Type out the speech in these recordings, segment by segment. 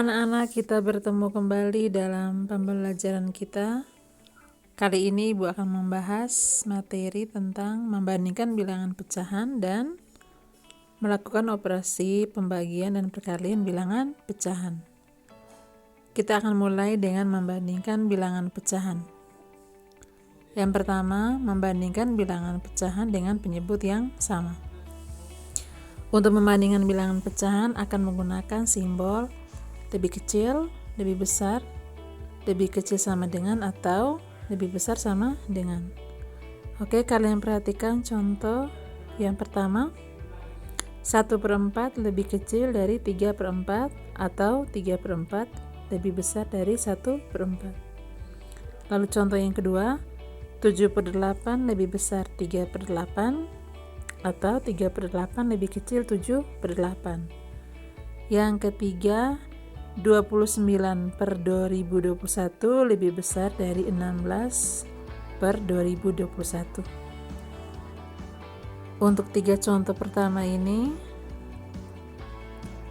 anak-anak, kita bertemu kembali dalam pembelajaran kita. Kali ini Ibu akan membahas materi tentang membandingkan bilangan pecahan dan melakukan operasi pembagian dan perkalian bilangan pecahan. Kita akan mulai dengan membandingkan bilangan pecahan. Yang pertama, membandingkan bilangan pecahan dengan penyebut yang sama. Untuk membandingkan bilangan pecahan akan menggunakan simbol lebih kecil, lebih besar, lebih kecil sama dengan, atau lebih besar sama dengan. Oke, kalian perhatikan contoh yang pertama. 1/4 lebih kecil dari 3/4 atau 3/4 lebih besar dari 1/4. Lalu contoh yang kedua, 7/8 lebih besar 3/8 atau 3/8 lebih kecil 7/8. Yang ketiga, 29/2021 lebih besar dari 16/2021. Untuk tiga contoh pertama ini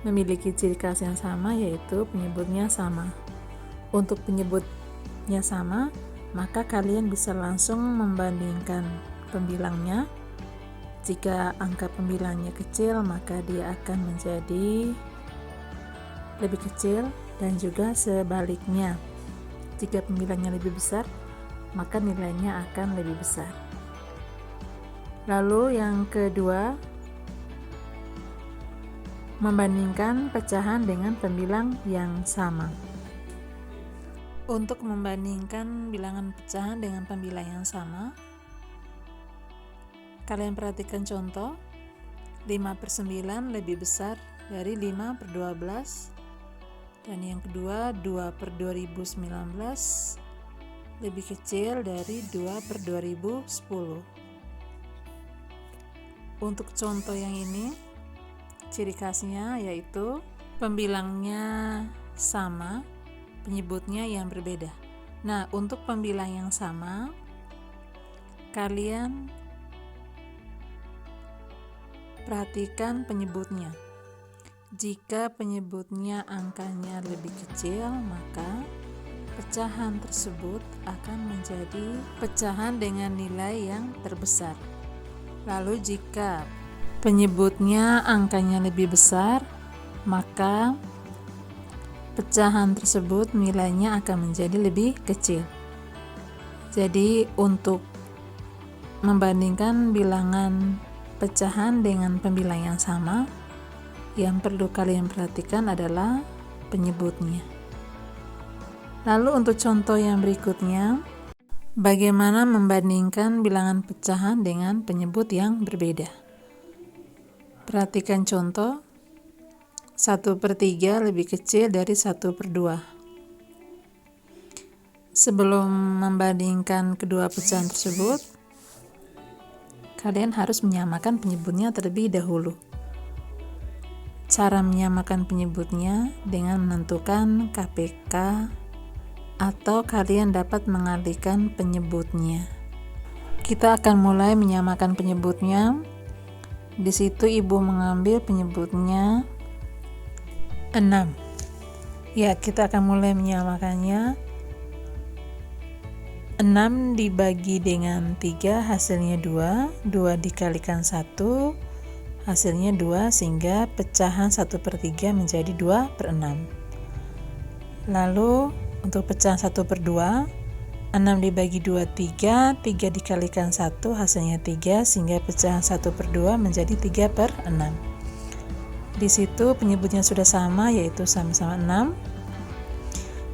memiliki ciri khas yang sama, yaitu penyebutnya sama. Untuk penyebutnya sama, maka kalian bisa langsung membandingkan pembilangnya. Jika angka pembilangnya kecil, maka dia akan menjadi lebih kecil, dan juga sebaliknya. Jika pembilangnya lebih besar, maka nilainya akan lebih besar. Lalu yang kedua, membandingkan pecahan dengan pembilang yang sama. Untuk membandingkan bilangan pecahan dengan pembilang yang sama, kalian perhatikan contoh. 5/9 lebih besar dari 5/12. Dan yang kedua, 2/2019 lebih kecil dari 2/2010. Untuk contoh yang ini, ciri khasnya yaitu pembilangnya sama, penyebutnya yang berbeda. Nah, untuk pembilang yang sama, kalian perhatikan penyebutnya. Jika penyebutnya angkanya lebih kecil, maka pecahan tersebut akan menjadi pecahan dengan nilai yang terbesar. Lalu jika penyebutnya angkanya lebih besar, maka pecahan tersebut nilainya akan menjadi lebih kecil. Jadi untuk membandingkan bilangan pecahan dengan pembilang yang sama, yang perlu kalian perhatikan adalah penyebutnya. Lalu untuk contoh yang berikutnya, bagaimana membandingkan bilangan pecahan dengan penyebut yang berbeda. Perhatikan contoh. 1/3 lebih kecil dari 1/2. Sebelum membandingkan kedua pecahan tersebut, kalian harus menyamakan penyebutnya terlebih dahulu. Cara menyamakan penyebutnya dengan menentukan KPK, atau kalian dapat mengalihkan penyebutnya. Kita akan mulai menyamakan penyebutnya. Di situ Ibu mengambil penyebutnya 6. Ya, kita akan mulai menyamakannya. 6 dibagi dengan 3 hasilnya 2. 2 dikalikan 1 hasilnya 2, sehingga pecahan 1/3 menjadi 2/6. Lalu untuk pecahan 1/2, 6 dibagi 2 3, 3 dikalikan 1 hasilnya 3, sehingga pecahan 1/2 menjadi 3/6. Di situ penyebutnya sudah sama, yaitu sama-sama 6,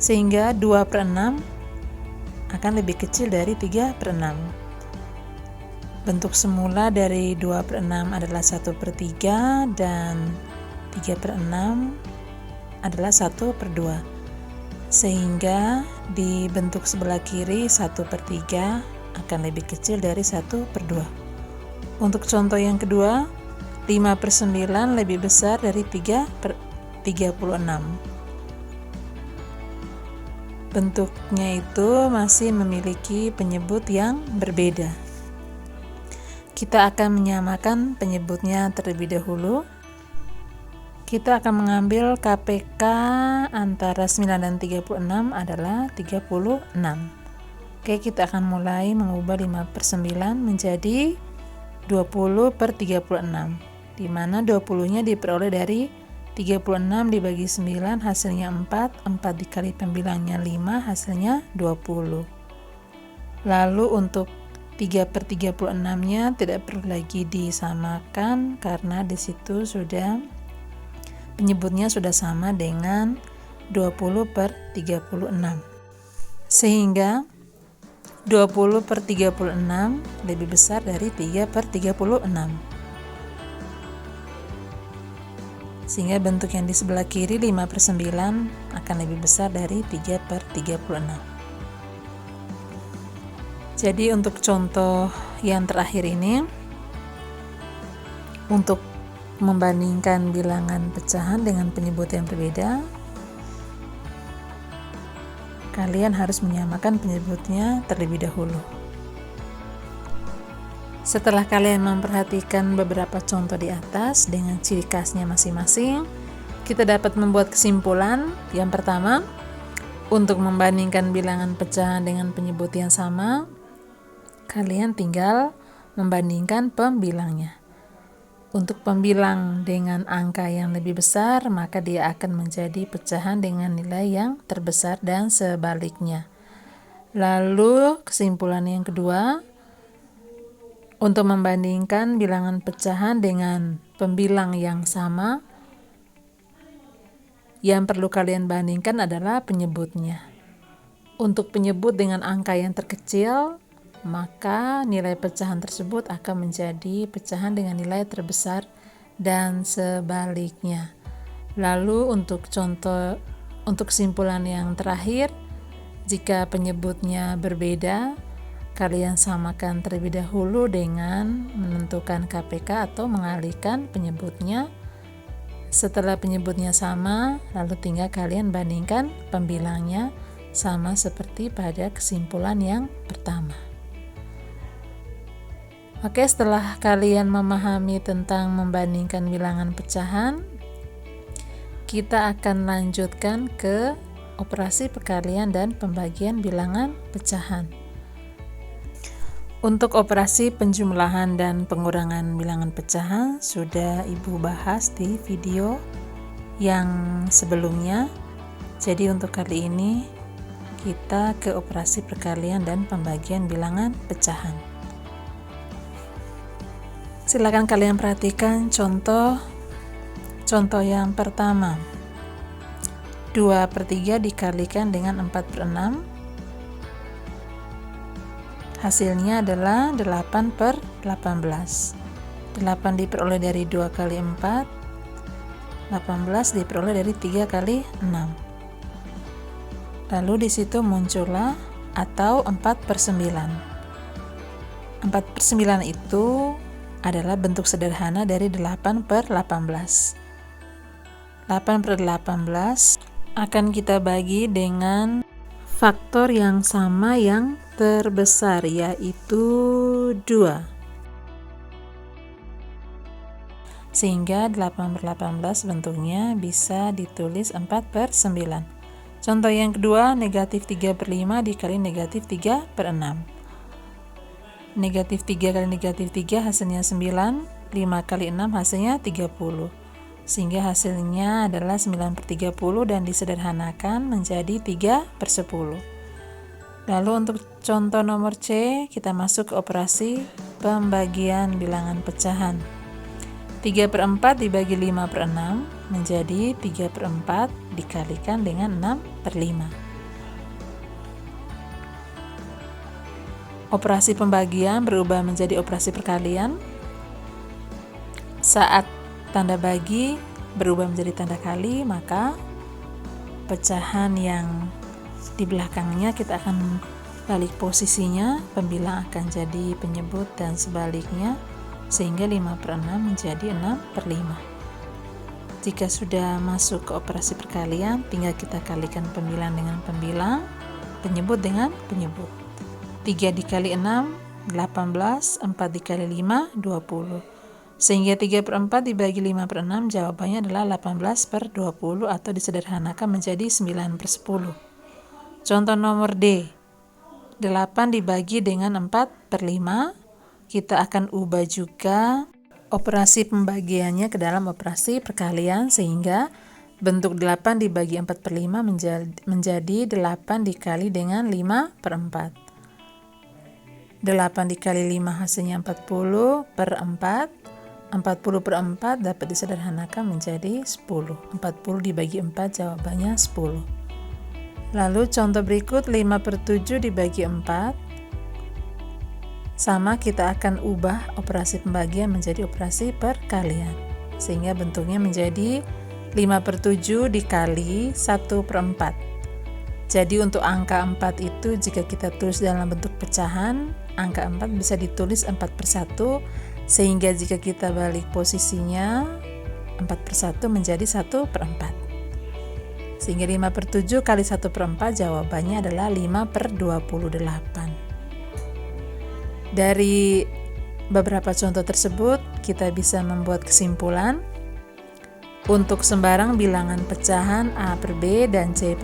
sehingga 2/6 akan lebih kecil dari 3/6. Bentuk semula dari 2/6 adalah 1/3 dan 3/6 adalah 1/2. Sehingga di bentuk sebelah kiri 1/3 akan lebih kecil dari 1/2. Untuk contoh yang kedua, 5/9 lebih besar dari 3/36. Bentuknya itu masih memiliki penyebut yang berbeda. Kita akan menyamakan penyebutnya terlebih dahulu. kita akan mengambil KPK antara 9 dan 36 adalah 36. Oke, kita akan mulai mengubah 5/9 menjadi 20/36, di mana 20-nya diperoleh dari 36 dibagi 9 hasilnya 4, 4 dikali pembilangnya 5 hasilnya 20. Lalu untuk 3/36-nya tidak perlu lagi disamakan karena di situ sudah penyebutnya sudah sama dengan 20/36. Sehingga 20/36 lebih besar dari 3/36. Sehingga bentuk yang di sebelah kiri 5/9 akan lebih besar dari 3/36. Jadi untuk contoh yang terakhir ini, untuk membandingkan bilangan pecahan dengan penyebut yang berbeda, kalian harus menyamakan penyebutnya terlebih dahulu. Setelah kalian memperhatikan beberapa contoh di atas dengan ciri khasnya masing-masing, kita dapat membuat kesimpulan. Yang pertama, untuk membandingkan bilangan pecahan dengan penyebut yang sama, kalian tinggal membandingkan pembilangnya. Untuk pembilang dengan angka yang lebih besar, maka dia akan menjadi pecahan dengan nilai yang terbesar dan sebaliknya. Lalu kesimpulan yang kedua, untuk membandingkan bilangan pecahan dengan pembilang yang sama, yang perlu kalian bandingkan adalah penyebutnya. Untuk penyebut dengan angka yang terkecil, maka nilai pecahan tersebut akan menjadi pecahan dengan nilai terbesar dan sebaliknya. Lalu untuk kesimpulan yang terakhir, jika penyebutnya berbeda, kalian samakan terlebih dahulu dengan menentukan KPK atau mengalihkan penyebutnya. Setelah penyebutnya sama, lalu tinggal kalian bandingkan pembilangnya sama seperti pada kesimpulan yang pertama. Oke, setelah kalian memahami tentang membandingkan bilangan pecahan, kita akan lanjutkan ke operasi perkalian dan pembagian bilangan pecahan. Untuk operasi penjumlahan dan pengurangan bilangan pecahan sudah Ibu bahas di video yang sebelumnya. Jadi untuk kali ini kita ke operasi perkalian dan pembagian bilangan pecahan. Silakan kalian perhatikan contoh yang pertama. 2/3 dikalikan dengan 4/6. Hasilnya adalah 8/18. 8 diperoleh dari 2 kali 4. 18 diperoleh dari 3 kali 6. Lalu di situ muncullah atau 4/9. 4/9 itu adalah bentuk sederhana dari 8/18. 8/18 akan kita bagi dengan faktor yang sama yang terbesar, yaitu 2. Sehingga 8/18 bentuknya bisa ditulis 4/9. Contoh yang kedua, negatif 3/5 dikali negatif 3/6. Negatif 3 kali negatif 3 hasilnya 9, 5 kali 6 hasilnya 30. Sehingga hasilnya adalah 9/30 dan disederhanakan menjadi 3/10. Lalu untuk contoh nomor C, kita masuk ke operasi pembagian bilangan pecahan. 3/4 dibagi 5/6 menjadi 3/4 dikalikan dengan 6/5. Operasi pembagian berubah menjadi operasi perkalian saat tanda bagi berubah menjadi tanda kali, maka pecahan yang di belakangnya kita akan balik posisinya, pembilang akan jadi penyebut dan sebaliknya, sehingga 5/6 menjadi 6/5. Jika sudah masuk ke operasi perkalian, tinggal kita kalikan pembilang dengan pembilang, penyebut dengan penyebut. 3 dikali 6, 18, 4 dikali 5, 20. Sehingga 3/4 dibagi 5/6 jawabannya adalah 18/20 atau disederhanakan menjadi 9/10. Contoh nomor D. 8 dibagi dengan 4/5. Kita akan ubah juga operasi pembagiannya ke dalam operasi perkalian sehingga bentuk 8 dibagi 4/5 menjadi 8 dikali dengan 5/4. 8 dikali 5 hasilnya 40/4. 40/4 dapat disederhanakan menjadi 10. 40 dibagi 4 jawabannya 10. Lalu contoh berikut 5/7 dibagi 4. Sama, kita akan ubah operasi pembagian menjadi operasi perkalian sehingga bentuknya menjadi 5/7 dikali 1/4. Jadi untuk angka 4 itu jika kita tulis dalam bentuk pecahan, angka 4 bisa ditulis 4/1 sehingga jika kita balik posisinya 4/1 menjadi 1/4. Sehingga 5/7 kali 1/4 jawabannya adalah 5/28. Dari beberapa contoh tersebut, kita bisa membuat kesimpulan untuk sembarang bilangan pecahan A per B dan C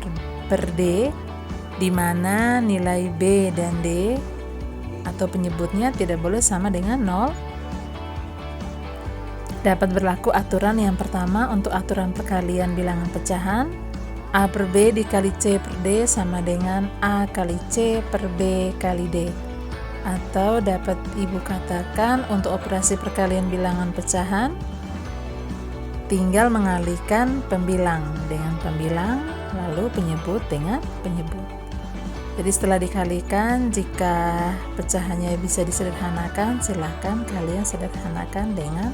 per D, di mana nilai B dan D atau penyebutnya tidak boleh sama dengan 0. Dapat berlaku aturan yang pertama untuk aturan perkalian bilangan pecahan, A per B dikali C per D sama dengan A kali C per B kali D. Atau dapat Ibu katakan untuk operasi perkalian bilangan pecahan, tinggal mengalihkan pembilang dengan pembilang, lalu penyebut dengan penyebut. Jadi setelah dikalikan, jika pecahannya bisa disederhanakan, silakan kalian sederhanakan dengan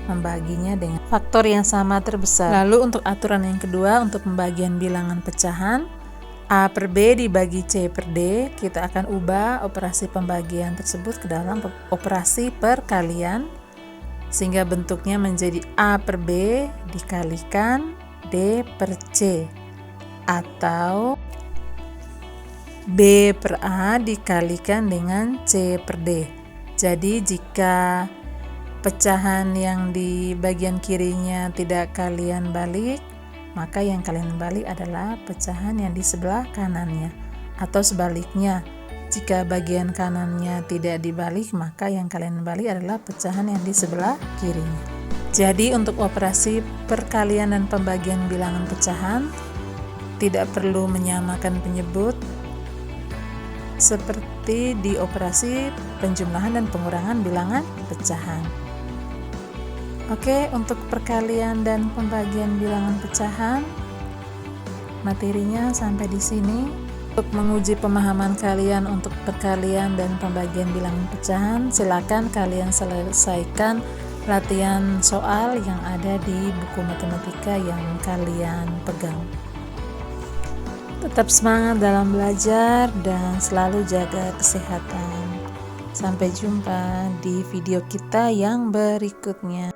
membaginya dengan faktor yang sama terbesar. Lalu untuk aturan yang kedua, untuk pembagian bilangan pecahan, A per B dibagi C per D, kita akan ubah operasi pembagian tersebut ke dalam operasi perkalian sehingga bentuknya menjadi A per B dikalikan D per C atau B per A dikalikan dengan C per D. Jadi jika pecahan yang di bagian kirinya tidak kalian balik, maka yang kalian balik adalah pecahan yang di sebelah kanannya. Atau sebaliknya, jika bagian kanannya tidak dibalik, maka yang kalian balik adalah pecahan yang di sebelah kirinya. Jadi untuk operasi perkalian dan pembagian bilangan pecahan, tidak perlu menyamakan penyebut seperti di operasi penjumlahan dan pengurangan bilangan pecahan. Oke, untuk perkalian dan pembagian bilangan pecahan, materinya sampai di sini. Untuk menguji pemahaman kalian untuk perkalian dan pembagian bilangan pecahan, silakan kalian selesaikan latihan soal yang ada di buku matematika yang kalian pegang. Tetap semangat dalam belajar dan selalu jaga kesehatan. Sampai jumpa di video kita yang berikutnya.